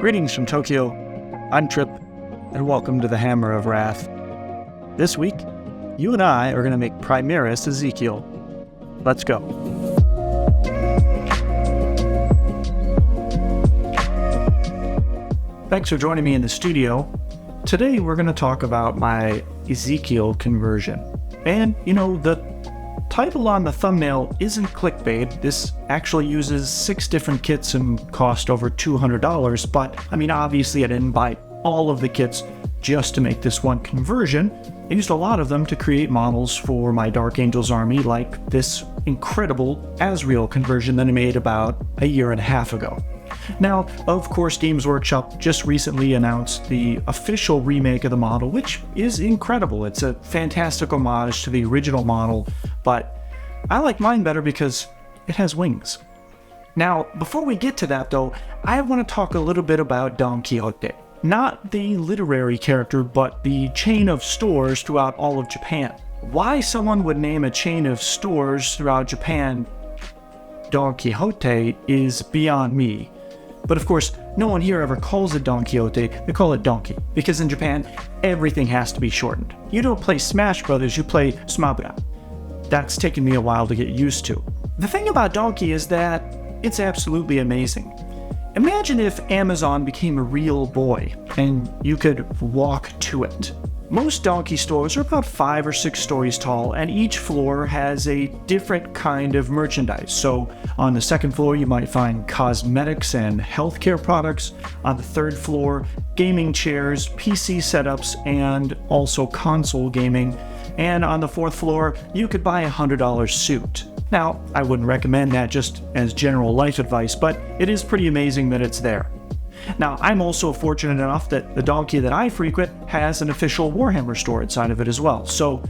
Greetings from Tokyo, I'm Trip, and welcome to the Hammer of Wrath. This week, you and I are going to make Primaris Ezekiel. Let's go. Thanks for joining me in the studio. Today we're going to talk about my Ezekiel conversion. And, the title on the thumbnail isn't clickbait. This actually uses 6 different kits and cost over $200, but obviously I didn't buy all of the kits just to make this one conversion. I used a lot of them to create models for my Dark Angels army, like this incredible Azrael conversion that I made about a year and a half ago. Now, of course, Games Workshop just recently announced the official remake of the model, which is incredible. It's a fantastic homage to the original model, but I like mine better because it has wings. Now, before we get to that though, I want to talk a little bit about Don Quixote. Not the literary character, but the chain of stores throughout all of Japan. Why someone would name a chain of stores throughout Japan Don Quixote is beyond me. But of course, no one here ever calls it Don Quixote, they call it Donkey. Because in Japan, everything has to be shortened. You don't play Smash Brothers, you play Smabra. That's taken me a while to get used to. The thing about Donkey is that it's absolutely amazing. Imagine if Amazon became a real boy, and you could walk to it. Most Donkey stores are about 5 or 6 stories tall, and each floor has a different kind of merchandise. So on the second floor, you might find cosmetics and healthcare products. On the third floor, gaming chairs, PC setups, and also console gaming. And on the fourth floor, you could buy a $100 suit. Now, I wouldn't recommend that just as general life advice, but it is pretty amazing that it's there. Now, I'm also fortunate enough that the Donkey that I frequent has an official Warhammer store inside of it as well. So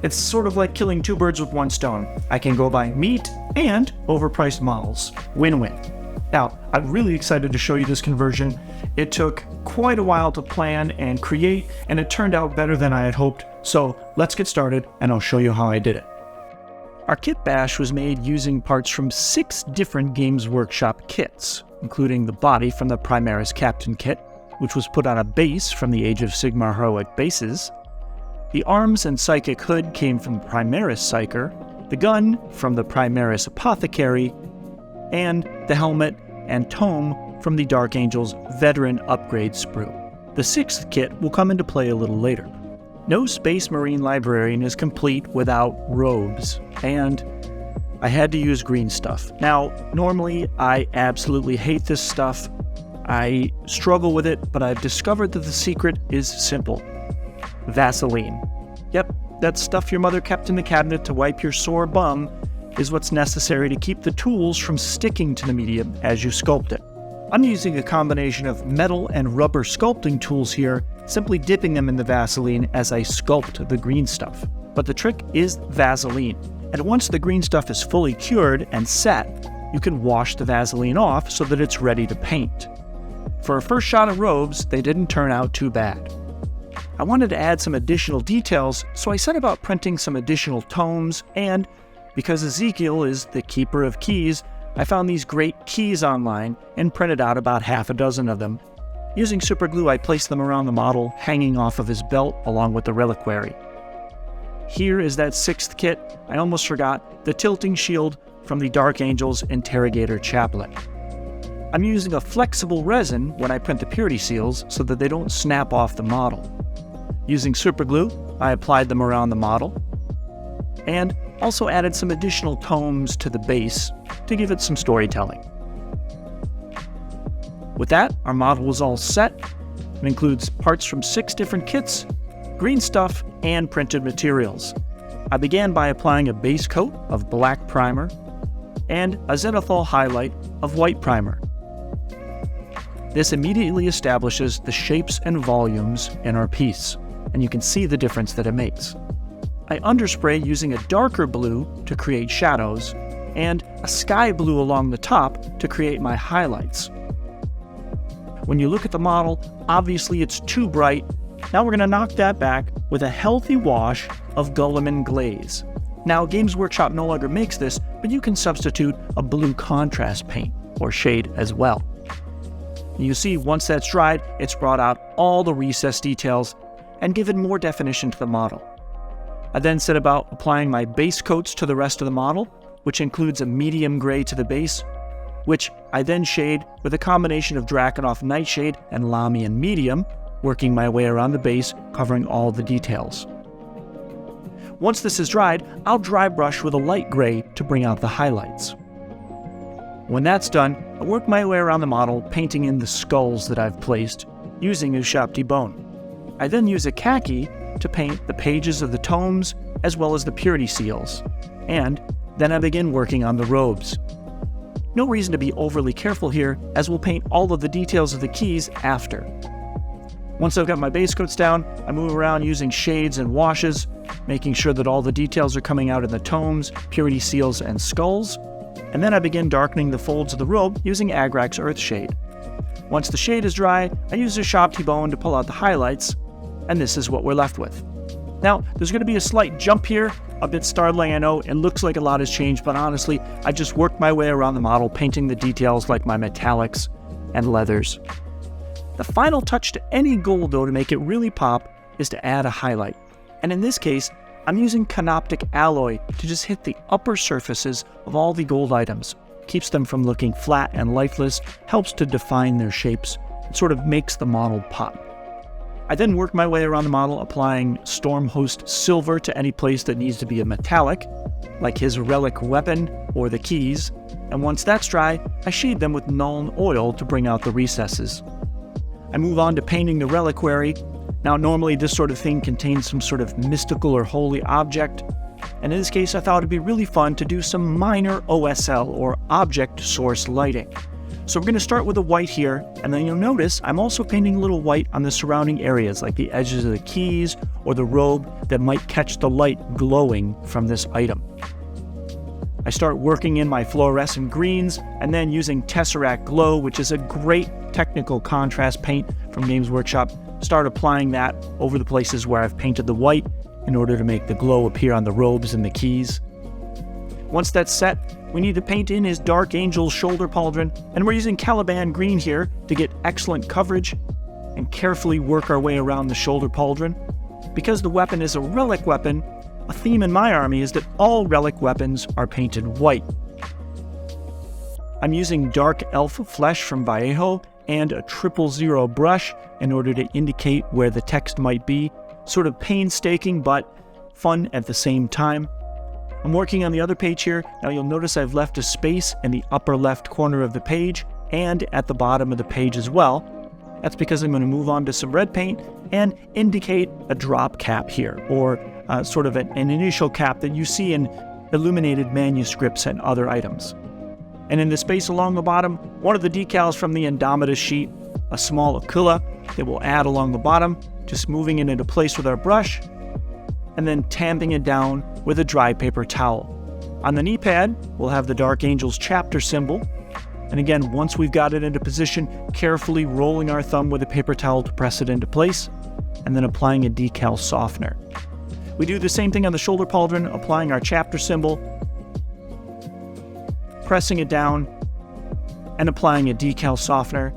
it's sort of like killing 2 birds with 1 stone. I can go buy meat and overpriced models. Win-win. Now, I'm really excited to show you this conversion. It took quite a while to plan and create, and it turned out better than I had hoped. So let's get started, and I'll show you how I did it. Our kitbash was made using parts from 6 different Games Workshop kits, including the body from the Primaris Captain kit, which was put on a base from the Age of Sigmar heroic bases. The arms and psychic hood came from the Primaris Psyker, the gun from the Primaris Apothecary, and the helmet and tome from the Dark Angels Veteran Upgrade Sprue. The 6th kit will come into play a little later. No Space Marine Librarian is complete without robes, and I had to use green stuff. Now, normally I absolutely hate this stuff. I struggle with it, but I've discovered that the secret is simple. Vaseline. Yep, that stuff your mother kept in the cabinet to wipe your sore bum is what's necessary to keep the tools from sticking to the medium as you sculpt it. I'm using a combination of metal and rubber sculpting tools here, simply dipping them in the Vaseline as I sculpt the green stuff. But the trick is Vaseline. And once the green stuff is fully cured and set, you can wash the Vaseline off so that it's ready to paint. For a first shot of robes, they didn't turn out too bad. I wanted to add some additional details, so I set about printing some additional tomes, and because Ezekiel is the keeper of keys, I found these great keys online and printed out about half a dozen of them. Using super glue, I placed them around the model, hanging off of his belt along with the reliquary. Here is that 6th kit. I almost forgot, the tilting shield from the Dark Angels Interrogator Chaplet. I'm using a flexible resin when I print the purity seals so that they don't snap off the model. Using super glue, I applied them around the model, and also added some additional tomes to the base to give it some storytelling. With that, our model was all set. It includes parts from 6 different kits, green stuff, and printed materials. I began by applying a base coat of black primer and a zenithal highlight of white primer. This immediately establishes the shapes and volumes in our piece, and you can see the difference that it makes. I underspray using a darker blue to create shadows, and a sky blue along the top to create my highlights. When you look at the model, obviously it's too bright. Now we're going to knock that back with a healthy wash of Gulliman Glaze. Now, Games Workshop no longer makes this, but you can substitute a blue contrast paint or shade as well. And you see, once that's dried, it's brought out all the recessed details and given more definition to the model. I then set about applying my base coats to the rest of the model, which includes a medium gray to the base, which I then shade with a combination of Drakenhof Nightshade and Lamian Medium, working my way around the base, covering all the details. Once this is dried, I'll dry brush with a light gray to bring out the highlights. When that's done, I work my way around the model, painting in the skulls that I've placed, using Ushabti bone. I then use a khaki to paint the pages of the tomes as well as the purity seals, and then I begin working on the robes. No reason to be overly careful here, as we'll paint all of the details of the keys after. Once I've got my base coats down, I move around using shades and washes, making sure that all the details are coming out in the tomes, purity seals, and skulls, and then I begin darkening the folds of the robe using Agrak's Earth Shade. Once the shade is dry, I use a Ushabti bone to pull out the highlights, and this is what we're left with. Now, there's going to be a slight jump here, a bit startling, I know. It looks like a lot has changed, but honestly, I just worked my way around the model, painting the details like my metallics and leathers. The final touch to any gold, though, to make it really pop, is to add a highlight. And in this case, I'm using Canoptic Alloy to just hit the upper surfaces of all the gold items. Keeps them from looking flat and lifeless, helps to define their shapes, and sort of makes the model pop. I then work my way around the model, applying Stormhost Silver to any place that needs to be a metallic, like his relic weapon or the keys, and once that's dry, I shade them with Nuln Oil to bring out the recesses. I move on to painting the reliquary. Now, normally this sort of thing contains some sort of mystical or holy object, and in this case I thought it'd be really fun to do some minor OSL, or object source lighting. So we're going to start with a white here, and then you'll notice I'm also painting a little white on the surrounding areas, like the edges of the keys or the robe that might catch the light glowing from this item. I start working in my fluorescent greens, and then using Tesseract Glow, which is a great technical contrast paint from Games Workshop, start applying that over the places where I've painted the white in order to make the glow appear on the robes and the keys. Once that's set, we need to paint in his Dark Angel's shoulder pauldron, and we're using Caliban Green here to get excellent coverage and carefully work our way around the shoulder pauldron. Because the weapon is a relic weapon, a theme in my army is that all relic weapons are painted white. I'm using Dark Elf Flesh from Vallejo and a 000 brush in order to indicate where the text might be, sort of painstaking but fun at the same time. I'm working on the other page here. Now you'll notice I've left a space in the upper left corner of the page and at the bottom of the page as well. That's because I'm going to move on to some red paint and indicate a drop cap here, or sort of an initial cap that you see in illuminated manuscripts and other items. And in the space along the bottom, one of the decals from the Indomitus sheet, a small Aquila that we'll add along the bottom, just moving it into place with our brush, and then tamping it down with a dry paper towel. On the knee pad, we'll have the Dark Angel's chapter symbol, and again, once we've got it into position, carefully rolling our thumb with a paper towel to press it into place, and then applying a decal softener. We do the same thing on the shoulder pauldron, applying our chapter symbol, pressing it down, and applying a decal softener.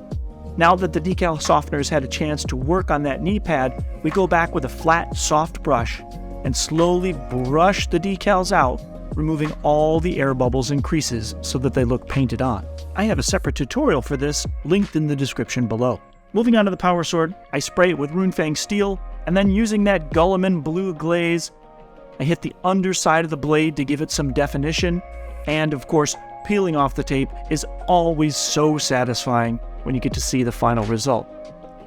Now that the decal softener has had a chance to work on that knee pad, we go back with a flat, soft brush and slowly brush the decals out, removing all the air bubbles and creases so that they look painted on. I have a separate tutorial for this linked in the description below. Moving on to the power sword, I spray it with Runefang Steel, and then using that Guilliman blue glaze, I hit the underside of the blade to give it some definition, and of course, peeling off the tape is always so satisfying when you get to see the final result.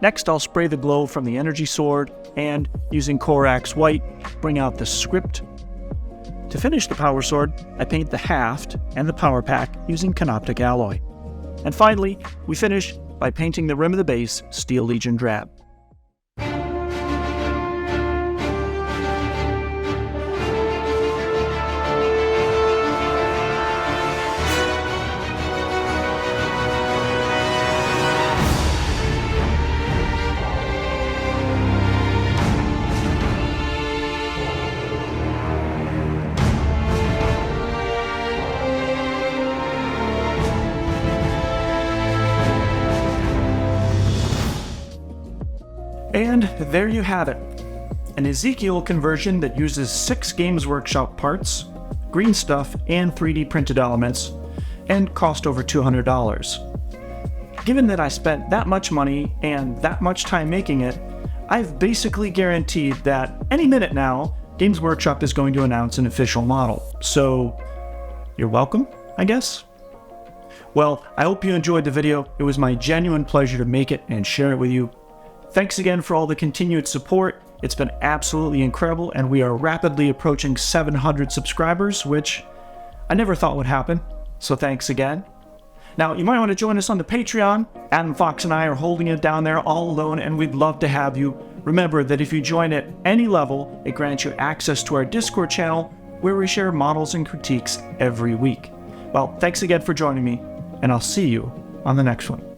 Next, I'll spray the glow from the energy sword, and using Corax White, bring out the script. To finish the power sword, I paint the haft and the power pack using Canoptic Alloy. And finally, we finish by painting the rim of the base Steel Legion Drab. And there you have it. An Ezekiel conversion that uses 6 Games Workshop parts, green stuff, and 3D printed elements, and cost over $200. Given that I spent that much money and that much time making it, I've basically guaranteed that any minute now, Games Workshop is going to announce an official model. So, you're welcome, I guess? Well, I hope you enjoyed the video. It was my genuine pleasure to make it and share it with you. Thanks again for all the continued support. It's been absolutely incredible, and we are rapidly approaching 700 subscribers, which I never thought would happen. So thanks again. Now, you might want to join us on the Patreon. Adam Fox and I are holding it down there all alone, and we'd love to have you. Remember that if you join at any level, it grants you access to our Discord channel, where we share models and critiques every week. Well, thanks again for joining me, and I'll see you on the next one.